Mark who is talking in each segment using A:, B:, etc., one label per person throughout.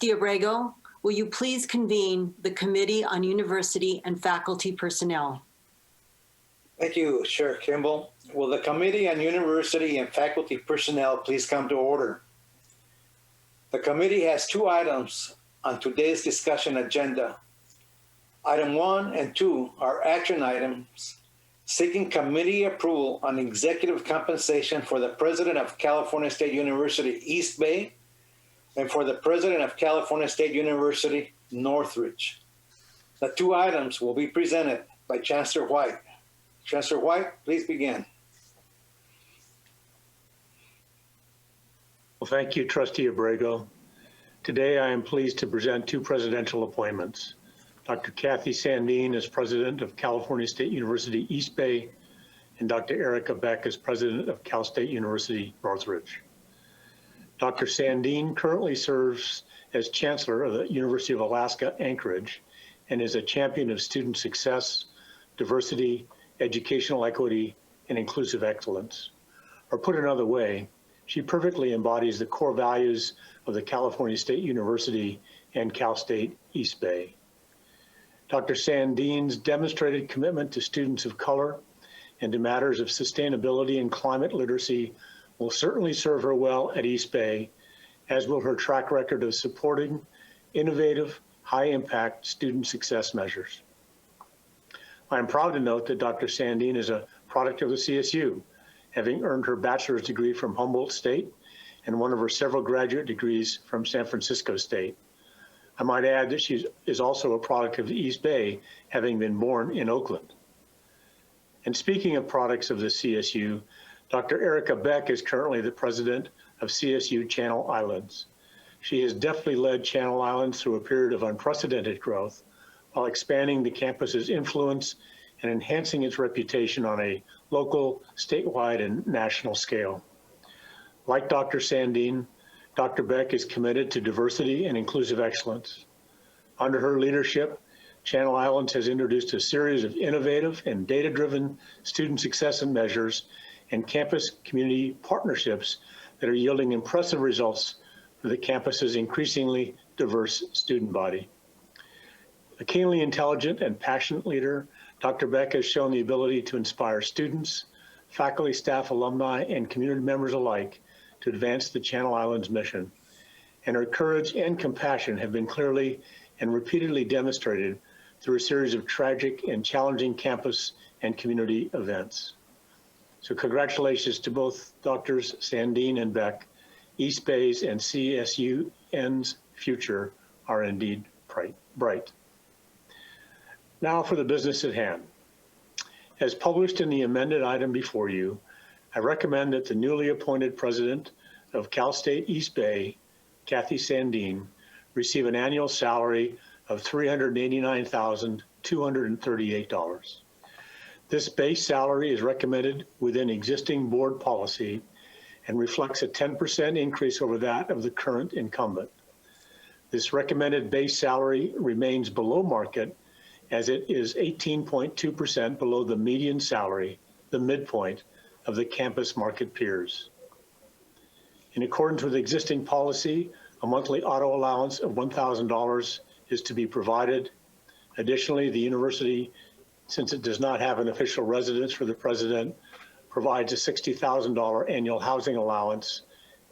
A: Diabrego, will you please convene the Committee on University and Faculty Personnel?
B: Thank you, Chair Kimball. Will the Committee on University and Faculty Personnel please come to order? The committee has two items on today's discussion agenda. Item 1 and 2 are action items seeking committee approval on executive compensation for the President of California State University, East Bay, and for the President of California State University, Northridge. The two items will be presented by Chancellor White. Chancellor White, please begin.
C: Well, thank you, Trustee Abrego. Today, I am pleased to present two presidential appointments. Dr. Kathy Sandeen as President of California State University, East Bay, and Dr. Erica Beck as President of Cal State University, Northridge. Dr. Sandeen currently serves as Chancellor of the University of Alaska, Anchorage, and is a champion of student success, diversity, educational equity, and inclusive excellence. Or put another way, she perfectly embodies the core values of the California State University and Cal State East Bay. Dr. Sandeen's demonstrated commitment to students of color and to matters of sustainability and climate literacy will certainly serve her well at East Bay, as will her track record of supporting innovative, high-impact student success measures. I am proud to note that Dr. Sandeen is a product of the CSU, having earned her bachelor's degree from Humboldt State and one of her several graduate degrees from San Francisco State. I might add that she is also a product of the East Bay, having been born in Oakland. And speaking of products of the CSU, Dr. Erica Beck is currently the president of CSU Channel Islands. She has deftly led Channel Islands through a period of unprecedented growth while expanding the campus's influence and enhancing its reputation on a local, statewide, and national scale. Like Dr. Sandeen, Dr. Beck is committed to diversity and inclusive excellence. Under her leadership, Channel Islands has introduced a series of innovative and data-driven student success and measures and campus community partnerships that are yielding impressive results for the campus's increasingly diverse student body. A keenly intelligent and passionate leader, Dr. Beck has shown the ability to inspire students, faculty, staff, alumni, and community members alike to advance the Channel Islands mission. And her courage and compassion have been clearly and repeatedly demonstrated through a series of tragic and challenging campus and community events. So congratulations to both Drs. Sandeen and Beck. East Bay's and CSUN's future are indeed bright. Now for the business at hand. As published in the amended item before you, I recommend that the newly appointed president of Cal State East Bay, Kathy Sandeen, receive an annual salary of $389,238. This base salary is recommended within existing board policy and reflects a 10% increase over that of the current incumbent. This recommended base salary remains below market as it is 18.2% below the median salary, the midpoint of the campus market peers. In accordance with existing policy, a monthly auto allowance of $1,000 is to be provided. Additionally, the university, since it does not have an official residence for the president, provides a $60,000 annual housing allowance.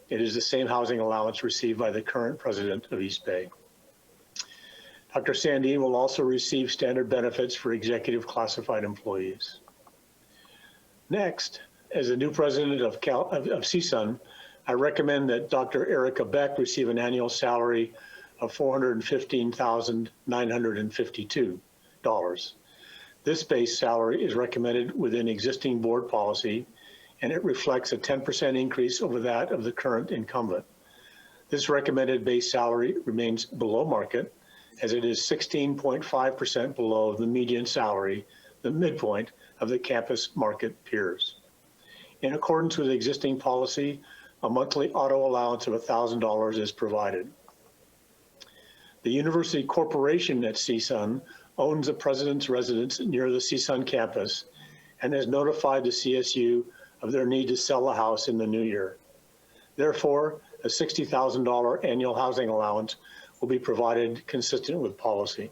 C: It is the same housing allowance received by the current president of East Bay. Dr. Sandeen will also receive standard benefits for executive classified employees. Next, as the new president of CSUN, I recommend that Dr. Erica Beck receive an annual salary of $415,952. This base salary is recommended within existing board policy, and it reflects a 10% increase over that of the current incumbent. This recommended base salary remains below market, as it is 16.5% below the median salary, the midpoint of the campus market peers. In accordance with existing policy, a monthly auto allowance of $1,000 is provided. The University Corporation at CSUN owns the president's residence near the CSUN campus and has notified the CSU of their need to sell the house in the new year. Therefore, a $60,000 annual housing allowance will be provided consistent with policy.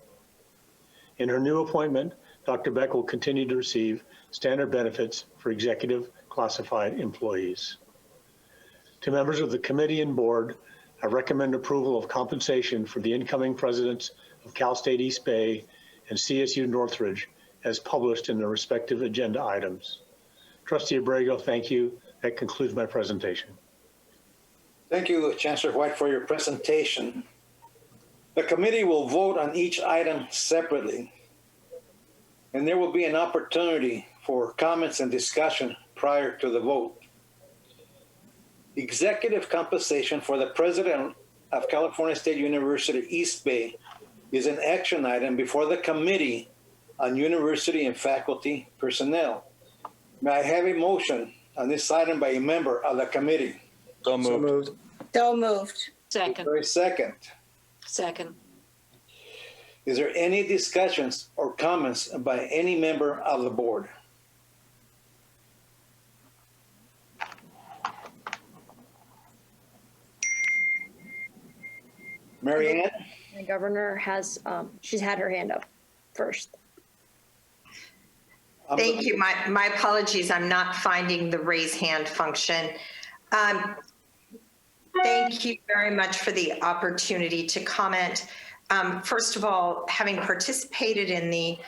C: In her new appointment, Dr. Beck will continue to receive standard benefits for executive classified employees. To members of the committee and board, I recommend approval of compensation for the incoming presidents of Cal State East Bay and CSU Northridge as published in the respective agenda items. Trustee Abrego, thank you. That concludes my presentation.
B: Thank you, Chancellor White, for your presentation. The committee will vote on each item separately, and there will be an opportunity for comments and discussion prior to the vote. Executive compensation for the president of California State University East Bay is an action item before the Committee on University and Faculty Personnel. May I have a motion on this item by a member of the committee?
D: So moved.
E: So moved.
A: Second.
B: For a second.
A: Second.
B: Is there any discussions or comments by any member of the board? Mary Ann?
E: The governor has, she's had her hand up first.
F: Thank you. My apologies. I'm not finding the raise hand function. Thank you very much for the opportunity to comment. First of all, having participated in the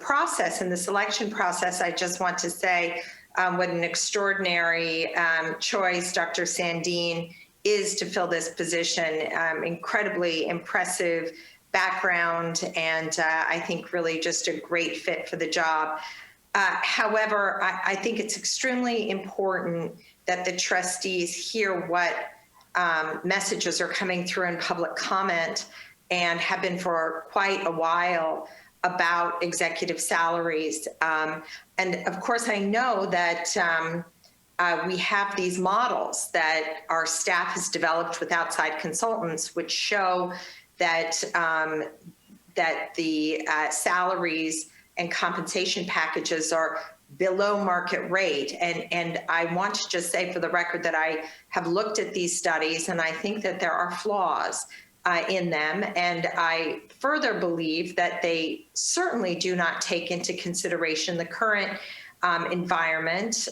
F: process, in the selection process, I just want to say what an extraordinary choice Dr. Sandeen is to fill this position. Incredibly impressive background, and I think really just a great fit for the job. However, I think it's extremely important that the trustees hear what messages are coming through in public comment and have been for quite a while about executive salaries. And of course, I know that we have these models that our staff has developed with outside consultants, which show that that the salaries and compensation packages are below market rate. And I want to just say for the record that I have looked at these studies and I think that there are flaws in them. And I further believe that they certainly do not take into consideration the current environment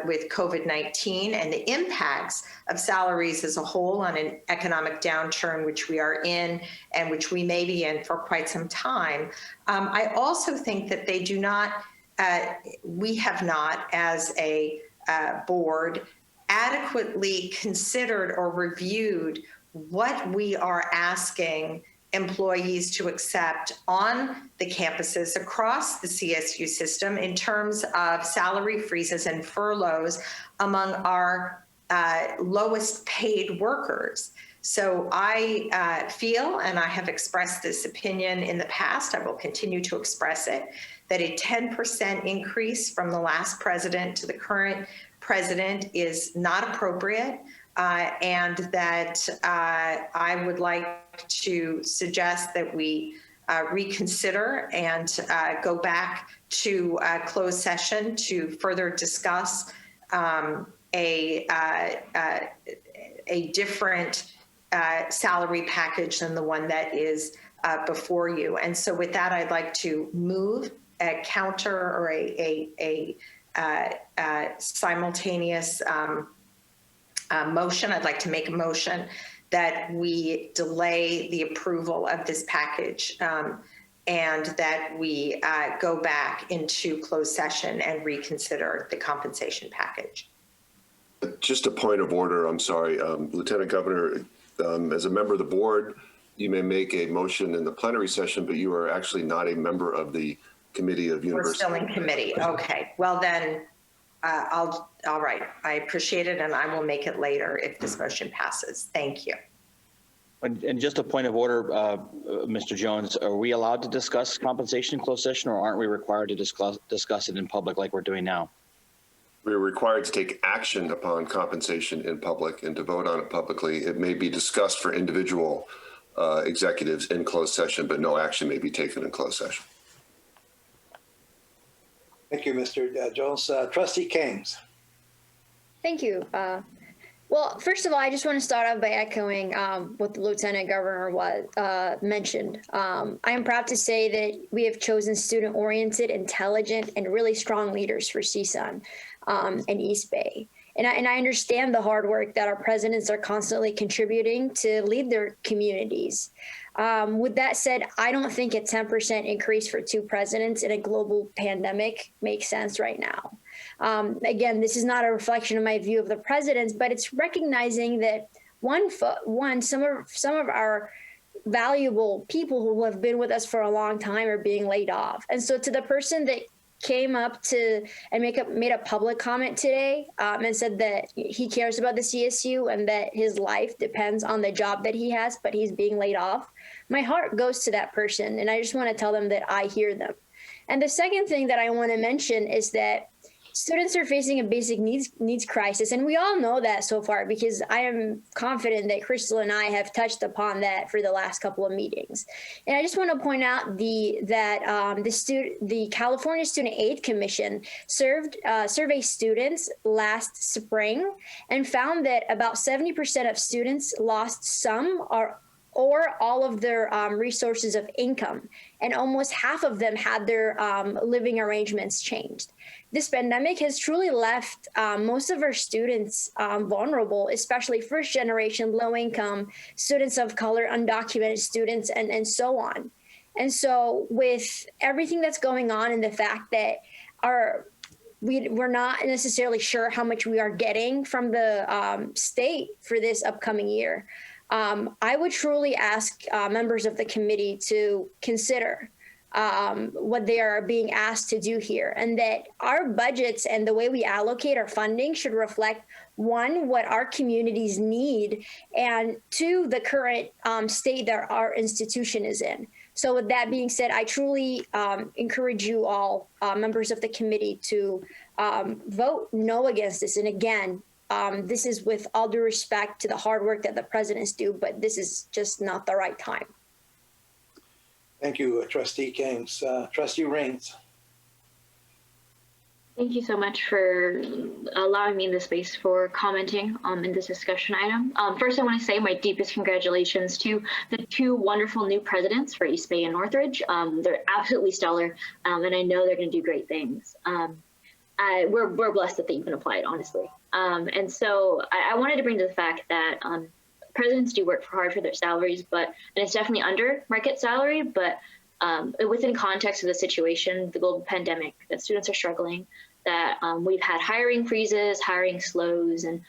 F: with COVID-19 and the impacts of salaries as a whole on an economic downturn, which we are in and which we may be in for quite some time. I also think that they do not, we have not as a board adequately considered or reviewed what we are asking employees to accept on the campuses across the CSU system in terms of salary freezes and furloughs among our lowest paid workers. So I feel, and I have expressed this opinion in the past, I will continue to express it, that a 10% increase from the last president to the current president is not appropriate. And that I would like to suggest that we reconsider and go back to closed session to further discuss a different salary package than the one that is before you. And so with that, I'd like to move a counter or a simultaneous motion. I'd like to make a motion that we delay the approval of this package and that we go back into closed session and reconsider the compensation package.
G: Just a point of order, I'm sorry, Lieutenant Governor, as a member of the board, you may make a motion in the plenary session, but you are actually not a member of the Committee of University.
F: We're still in committee. Okay, well then, all right. I appreciate it, and I will make it later if this motion passes. Thank you.
D: And just a point of order, Mr. Jones, are we allowed to discuss compensation in closed session, or aren't we required to discuss it in public like we're doing now?
G: We are required to take action upon compensation in public and to vote on it publicly. It may be discussed for individual executives in closed session, but no action may be taken in closed session.
B: Thank you, Mr. Jones. Trustee Keynes.
E: Thank you. Well, first of all, I just want to start off by echoing what the Lieutenant Governor mentioned. I am proud to say that we have chosen student-oriented, intelligent, and really strong leaders for CSUN and East Bay. And I understand the hard work that our presidents are constantly contributing to lead their communities. With that said, I don't think a 10% increase for 2 presidents in a global pandemic makes sense right now. Again, this is not a reflection of my view of the presidents, but it's recognizing that some of our valuable people who have been with us for a long time are being laid off. And so to the person that came up to and made a public comment today and said that he cares about the CSU and that his life depends on the job that he has, but he's being laid off, my heart goes to that person. And I just want to tell them that I hear them. And the second thing that I want to mention is that students are facing a basic needs crisis. And we all know that so far, because I am confident that Crystal and I have touched upon that for the last couple of meetings. And I just want to point out the California Student Aid Commission surveyed students last spring and found that about 70% of students lost some or all of their resources of income. And almost half of them had their living arrangements changed. This pandemic has truly left most of our students vulnerable, especially first generation, low income, students of color, undocumented students, and so on. And so with everything that's going on and the fact that we're not necessarily sure how much we are getting from the state for this upcoming year, I would truly ask members of the committee to consider what they are being asked to do here, and that our budgets and the way we allocate our funding should reflect, 1, what our communities need, and 2, the current state that our institution is in. So with that being said, I truly encourage you all, members of the committee, to vote no against this. And again, this is with all due respect to the hard work that the presidents do, but this is just not the right time.
B: Thank you, Trustee Kings. Trustee Rains.
H: Thank you so much for allowing me the space for commenting in this discussion item. First, I want to say my deepest congratulations to the 2 wonderful new presidents for East Bay and Northridge. They're absolutely stellar, and I know they're going to do great things. We're blessed that they even applied, honestly. And so I wanted to bring to the fact that presidents do work hard for their salaries, and it's definitely under market salary, but within context of the situation, the global pandemic, that students are struggling, that we've had hiring freezes, hiring slows, and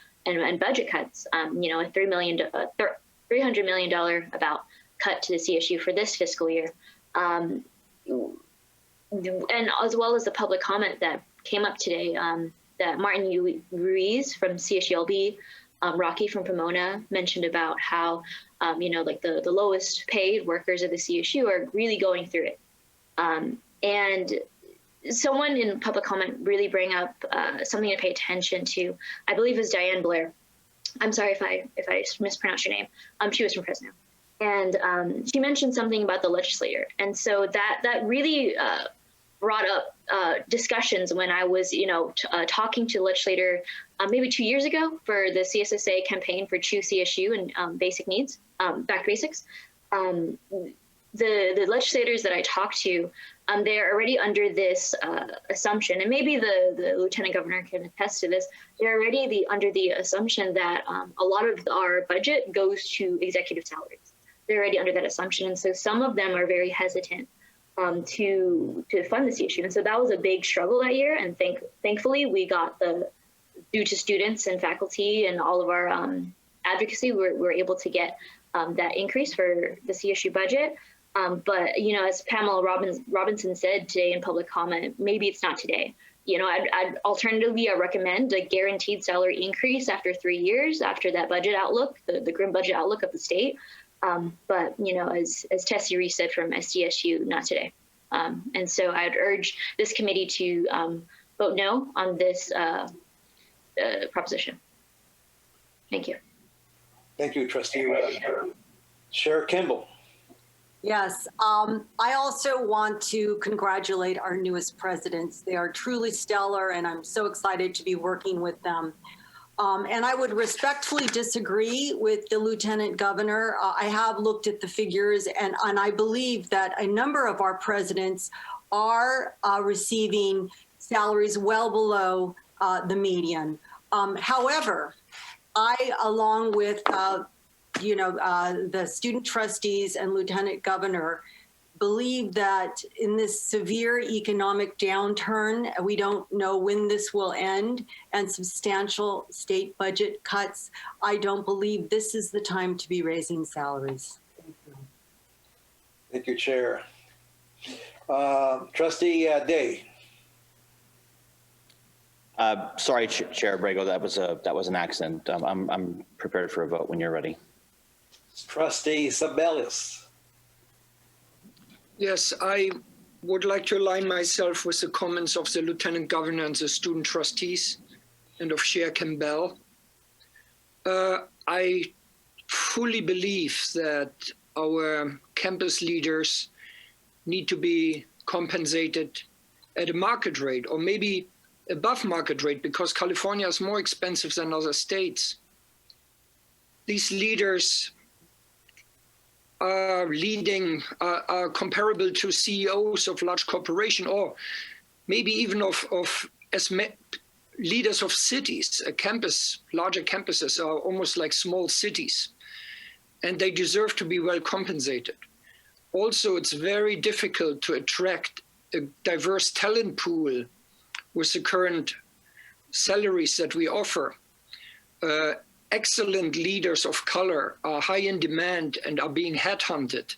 H: budget cuts. A $300 million about cut to the CSU for this fiscal year, and as well as the public comment that came up today, that Martin Ruiz from CSULB, Rocky from Pomona mentioned about how, the lowest paid workers of the CSU are really going through it. And someone in public comment really bring up something to pay attention to. I believe it was Diane Blair. I'm sorry if I mispronounced your name. She was from Fresno. And she mentioned something about the legislator. And so that really brought up discussions when I was, talking to the legislator maybe 2 years ago for the CSSA campaign for Choose CSU and basic needs, back to basics. The legislators that I talked to, they're already under this assumption, and maybe the lieutenant governor can attest to this. They're already under the assumption that a lot of our budget goes to executive salaries. They're already under that assumption, and so some of them are very hesitant to fund this issue. And so that was a big struggle that year. And thankfully we got due to students and faculty and all of our advocacy, we're able to get that increase for the CSU budget. But, as Pamela Robinson said today in public comment, maybe it's not today. I'd alternatively, I recommend a guaranteed salary increase after 3 years, after that budget outlook, the grim budget outlook of the state. But, as Tessie Reese said from SDSU, not today. And so I'd urge this committee to vote no on this proposition. Thank you.
B: Thank you, Trustee Rains. Chair Kimball.
A: Yes, I also want to congratulate our newest presidents. They are truly stellar, and I'm so excited to be working with them. And I would respectfully disagree with the Lieutenant Governor. I have looked at the figures, and I believe that a number of our presidents are receiving salaries well below the median. However, I, along with the student trustees and Lieutenant Governor, believe that in this severe economic downturn, we don't know when this will end, and substantial state budget cuts, I don't believe this is the time to be raising salaries.
B: Thank you, Chair. Trustee Day.
D: Sorry, Chair Abrego, that was an accident. I'm prepared for a vote when you're ready.
B: Trustee Sabelis.
I: Yes, I would like to align myself with the comments of the Lieutenant Governor and the student trustees and of Chair Campbell. I fully believe that our campus leaders need to be compensated at a market rate, or maybe above market rate, because California is more expensive than other states. These leaders are are comparable to CEOs of large corporations, or maybe even leaders of cities. Larger campuses are almost like small cities, and they deserve to be well compensated. Also, it's very difficult to attract a diverse talent pool with the current salaries that we offer. Excellent leaders of color are high in demand and are being headhunted.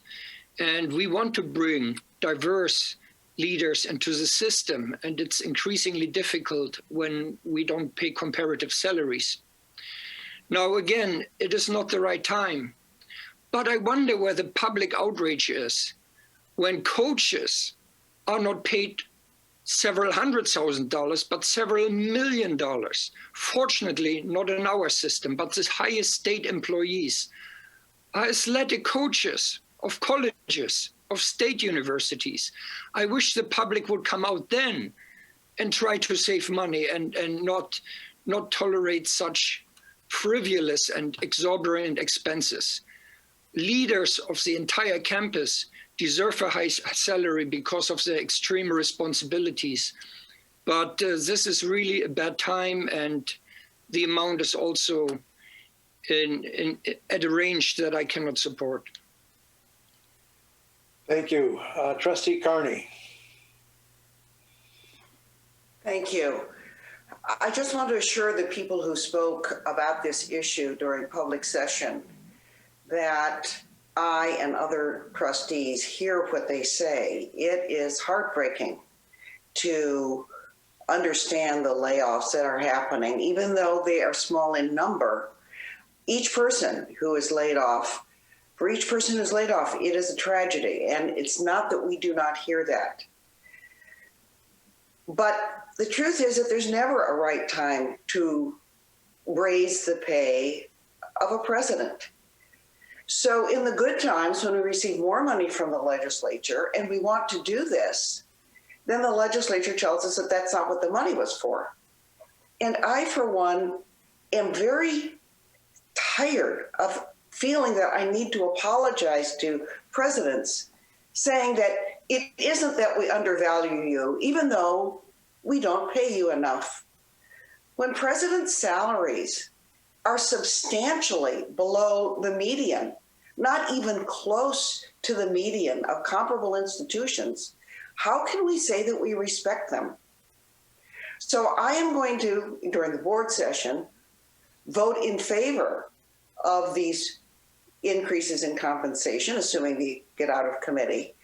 I: And we want to bring diverse leaders into the system, and it's increasingly difficult when we don't pay comparative salaries. Now, again, it is not the right time, but I wonder where the public outrage is when coaches are not paid several $100,000, but several $1 million. Fortunately, not in our system, but the highest state employees are athletic coaches of colleges, of state universities. I wish the public would come out then and try to save money and not tolerate such frivolous and exorbitant expenses. Leaders of the entire campus deserve a high salary because of their extreme responsibilities. But this is really a bad time, and the amount is also at a range that I cannot support.
B: Thank you. Trustee Carney.
J: Thank you. I just want to assure the people who spoke about this issue during public session that I and other trustees hear what they say. It is heartbreaking to understand the layoffs that are happening, even though they are small in number. Each person who is laid off, for each person who's laid off, it is a tragedy. And it's not that we do not hear that. But the truth is that there's never a right time to raise the pay of a president. So in the good times, when we receive more money from the legislature and we want to do this, then the legislature tells us that that's not what the money was for. And I, for one, am very tired of feeling that I need to apologize to presidents, saying that it isn't that we undervalue you, even though we don't pay you enough. When presidents' salaries are substantially below the median, not even close to the median of comparable institutions, how can we say that we respect them? So I am going to, during the board session, vote in favor of these increases in compensation, assuming they get out of committee,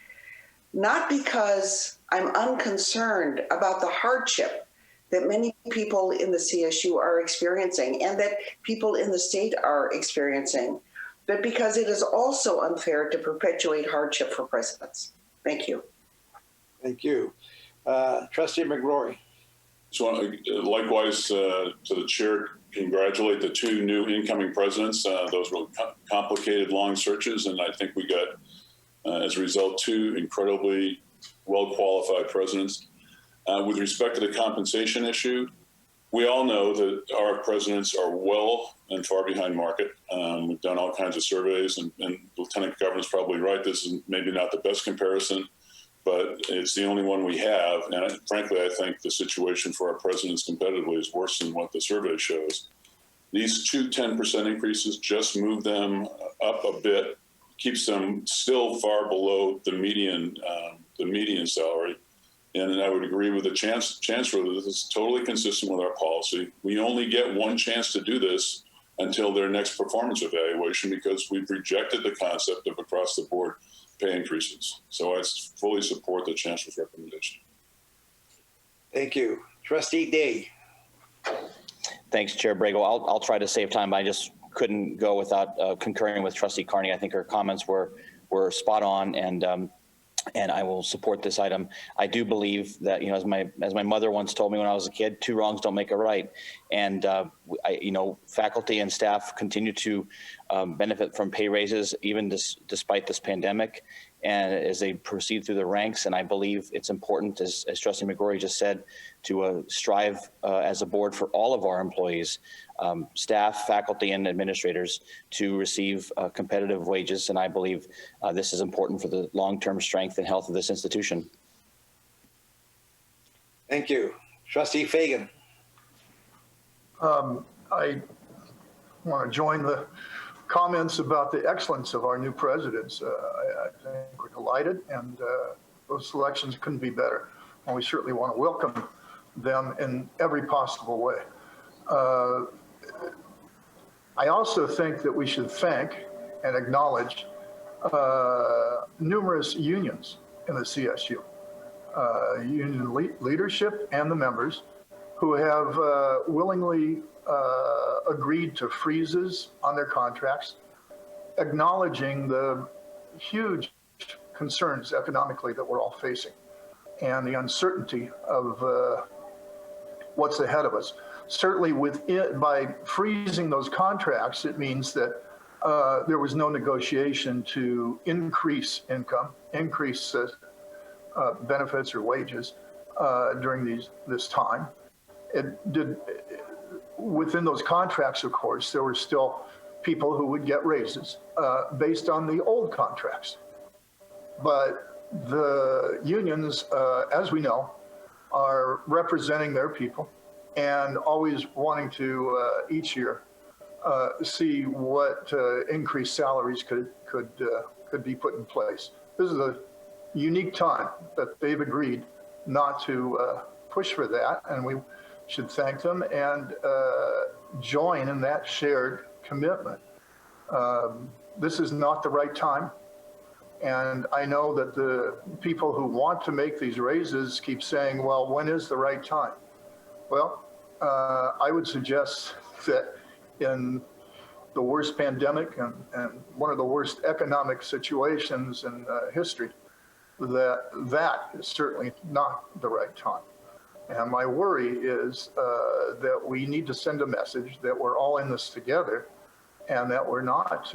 J: not because I'm unconcerned about the hardship that many people in the CSU are experiencing and that people in the state are experiencing, but because it is also unfair to perpetuate hardship for presidents. Thank you.
B: Thank you. Trustee McGrory.
K: So likewise to the chair, congratulate the two new incoming presidents. Those were complicated, long searches, and I think we got, as a result, two incredibly well-qualified presidents. With respect to the compensation issue, We all know that our presidents are well and far behind market. We've done all kinds of surveys, and Lieutenant Governor's probably right. This is maybe not the best comparison, but it's the only one we have. And frankly, I think the situation for our presidents competitively is worse than what the survey shows. These two 10% increases just move them up a bit, keeps them still far below the median salary. And I would agree with the chancellor that this is totally consistent with our policy. We only get one chance to do this until their next performance evaluation, because we've rejected the concept of across the board pay increases. So I fully support the chancellor's recommendation.
B: Thank you. Trustee Day.
D: Thanks, Chair Brago. I'll try to save time, but I just couldn't go without concurring with Trustee Carney. I think her comments were spot on, and I will support this item. I do believe that, as my mother once told me when I was a kid, 2 wrongs don't make a right. And faculty and staff continue to benefit from pay raises even despite this pandemic, and as they proceed through the ranks. And I believe it's important, as Trustee McGrory just said, to strive as a board for all of our employees, staff, faculty, and administrators to receive competitive wages. And I believe this is important for the long-term strength and health of this institution.
B: Thank you. Trustee Fagan.
L: I want to join the comments about the excellence of our new presidents. I think we're delighted, and those selections couldn't be better. And we certainly want to welcome them in every possible way. I also think that we should thank and acknowledge numerous unions in the CSU, union leadership and the members who have willingly agreed to freezes on their contracts, acknowledging the huge concerns economically that we're all facing and the uncertainty of what's ahead of us. Certainly by freezing those contracts, it means that there was no negotiation to increase income, increase benefits or wages during this time. Within those contracts, of course, there were still people who would get raises based on the old contracts. But the unions, as we know, are representing their people and always wanting to each year see what increased salaries could be put in place. This is a unique time that they've agreed not to push for that, and we should thank them and join in that shared commitment. This is not the right time, and I know that the people who want to make these raises keep saying, well, when is the right time? Well, I would suggest that in the worst pandemic and one of the worst economic situations in history, that is certainly not the right time. And my worry is that we need to send a message that we're all in this together and that we're not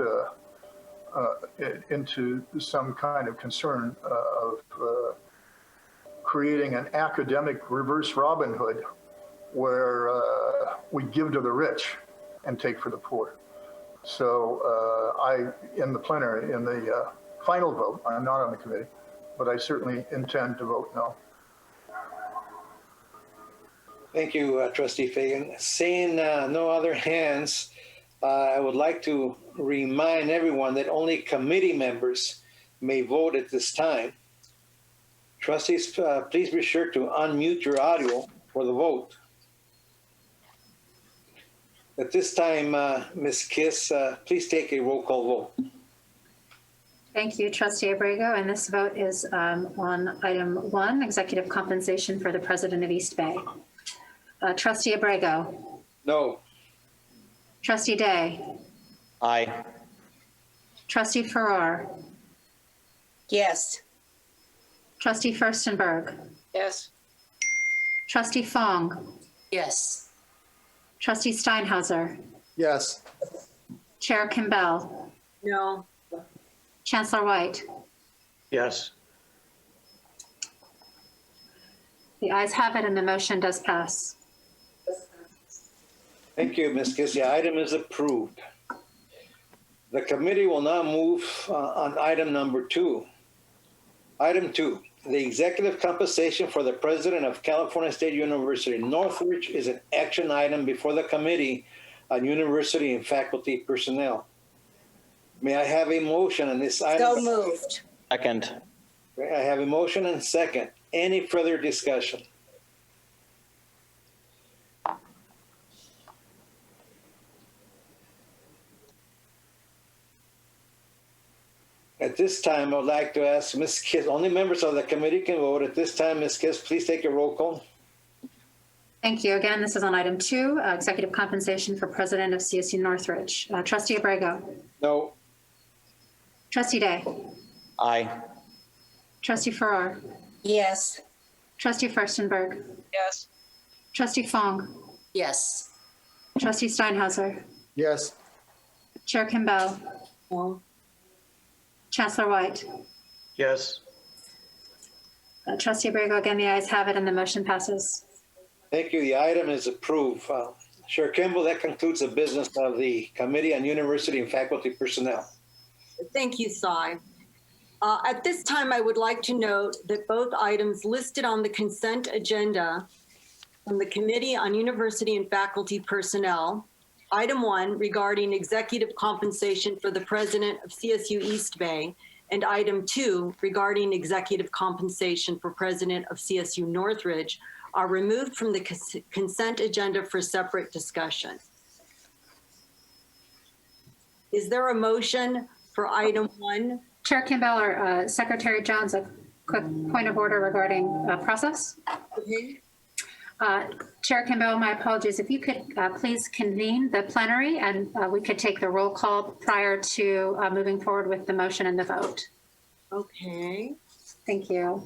L: into some kind of concern of creating an academic reverse Robin Hood where we give to the rich and take for the poor. So in the plenary, in the final vote, I'm not on the committee, but I certainly intend to vote no.
B: Thank you, Trustee Fagan. Seeing no other hands, I would like to remind everyone that only committee members may vote at this time. Trustees, please be sure to unmute your audio for the vote. At this time, Ms. Kiss, please take a roll call vote.
M: Thank you, Trustee Abrego. And this vote is on item 1, executive compensation for the president of East Bay. Trustee Abrego.
B: No.
M: Trustee Day.
D: Aye.
M: Trustee Farrar.
N: Yes.
M: Trustee Furstenberg.
N: Yes.
M: Trustee Fong.
N: Yes.
M: Trustee Steinhauser.
L: Yes.
M: Chair Kimbell.
A: No.
M: Chancellor White.
C: Yes.
M: The ayes have it and the motion does pass.
B: Thank you, Ms. Kiss. The item is approved. The committee will now move on item number 2. Item 2, the executive compensation for the president of California State University Northridge is an action item before the Committee on University and Faculty Personnel. May I have a motion on this item?
N: So moved.
D: Second.
B: I have a motion and second. Any further discussion? At this time, I would like to ask Ms. Kiss, only members of the committee can vote. At this time, Ms. Kiss, please take a roll call.
M: Thank you. Again, this is on item 2, executive compensation for president of CSU Northridge. Trustee Abrego.
B: No.
M: Trustee Day.
D: Aye.
M: Trustee Farrar.
N: Yes.
M: Trustee Furstenberg.
N: Yes.
M: Trustee Fong.
N: Yes.
M: Trustee Steinhauser.
L: Yes.
M: Chair Kimbell.
A: No.
M: Chancellor White.
C: Yes.
M: Trustee Abrego, again, the ayes have it and the motion passes.
B: Thank you. The item is approved. Chair Kimball, that concludes the business of the Committee on University and Faculty Personnel.
A: Thank you, Cy. At this time, I would like to note that both items listed on the consent agenda from the Committee on University and Faculty Personnel, item 1 regarding executive compensation for the president of CSU East Bay, and item 2 regarding executive compensation for president of CSU Northridge are removed from the consent agenda for separate discussion. Is there a motion for item 1?
M: Chair Kimbell or Secretary Jones, a quick point of order regarding process. Chair Kimbell, my apologies. If you could please convene the plenary and we could take the roll call prior to moving forward with the motion and the vote.
A: Okay.
M: Thank you.